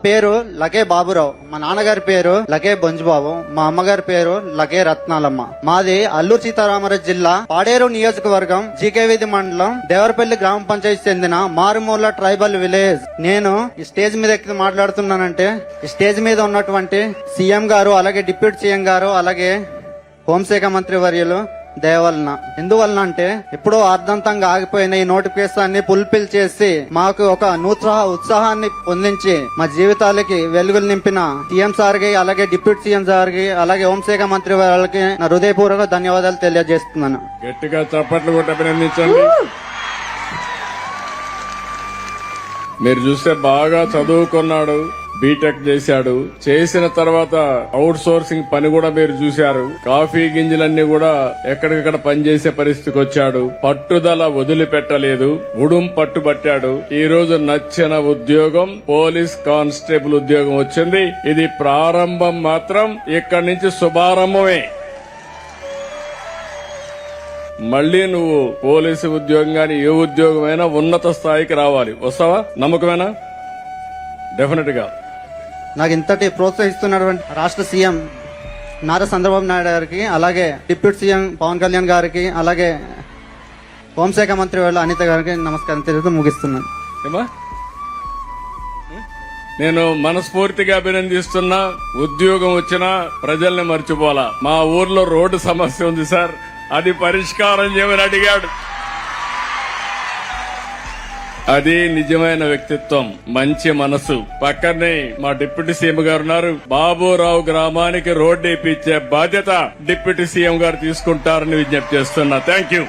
పేరు లకే బాబురావు, మా నాన్నగారి పేరు లకే బొంజుబాబు, మా అమ్మగారి పేరు లకే రత్నాలమ్మ. మాది అల్లూరు సీతారామరాజు జిల్లా పాడేరు నియోజకవర్గం జీకేవీధి మండలం దేవరపల్లి గ్రామ పంచాయతీ చెందిన మారుమూల ట్రైబల్ విలేజ్. నేను ఈ స్టేజ్ మీద ఎక్కి మాట్లాడుతున్నానంటే ఈ స్టేజ్ మీద ఉన్నటువంటి సీఎం గారు, అలాగే డిప్యూటీ సీఎం గారు, అలాగే హోంశాఖ మంత్రి వర్యులు దయవలన. ఎందువలన అంటే ఎప్పుడో అర్ధంతంగా ఆగిపోయిన ఈ నోటిఫికేషన్ ఫుల్ఫిల్ చేసి మాకు ఒక ఉత్సాహాన్ని పొందించి మా జీవితాలకి వెలుగులు నింపిన సీఎం సార్ కి, అలాగే డిప్యూటీ సీఎం సార్ కి, అలాగే హోంశాఖ మంత్రి వాళ్ళకి నా హృదయపూర్వక ధన్యవాదాలు తెలియజేస్తున్నాను. గట్టిగా చప్పట్లు కొట్టి అభినందించండి. మీరు చూస్తే బాగా చదువుకున్నాడు, బీటెక్ చేశాడు. చేసిన తర్వాత అవుట్ సోర్సింగ్ పని కూడా మీరు చూశారు. కాఫీ గింజలన్నీ కూడా ఎక్కడికక్కడ పనిచేసే పరిస్థితికి వచ్చాడు. పట్టుదల వదిలిపెట్టలేదు, ఉడుం పట్టుబట్టాడు. ఈ రోజు నచ్చిన ఉద్యోగం పోలీస్ కానిస్టేబుల్ ఉద్యోగం వచ్చింది. ఇది ప్రారంభం మాత్రం, ఇక్కడి నుంచి శుభారంభమే. మళ్లీ నువ్వు పోలీసు ఉద్యోగం గాని ఏ ఉద్యోగమైనా ఉన్నత స్థాయికి రావాలి. వస్తావా? నమ్మకమేనా? డెఫినెట్ గా. నాకు ఇంతటి ప్రోత్సహిస్తున్నటువంటి రాష్ట్ర సీఎం నారా చంద్రబాబు నాయుడు గారికి, అలాగే డిప్యూటీ సీఎం పవన్ కళ్యాణ్ గారికి, అలాగే హోంశాఖ మంత్రి వాళ్ళ అనిత గారికి నమస్కారం తెలుపుతూ ముగిస్తున్నాను. నేను మనస్ఫూర్తిగా అభినందిస్తున్నా. ఉద్యోగం వచ్చినా ప్రజల్ని మర్చిపోలా. మా ఊర్లో రోడ్డు సమస్య ఉంది సార్, అది పరిష్కారం చేయమని అడిగాడు. అది నిజమైన వ్యక్తిత్వం, మంచి మనసు. పక్కనే మా డిప్యూటీ సీఎం గారు ఉన్నారు. బాబురావు గ్రామానికి రోడ్డు వేయించే బాధ్యత డిప్యూటీ సీఎం గారు తీసుకుంటారని విజ్ఞప్తి చేస్తున్నా. Thank you.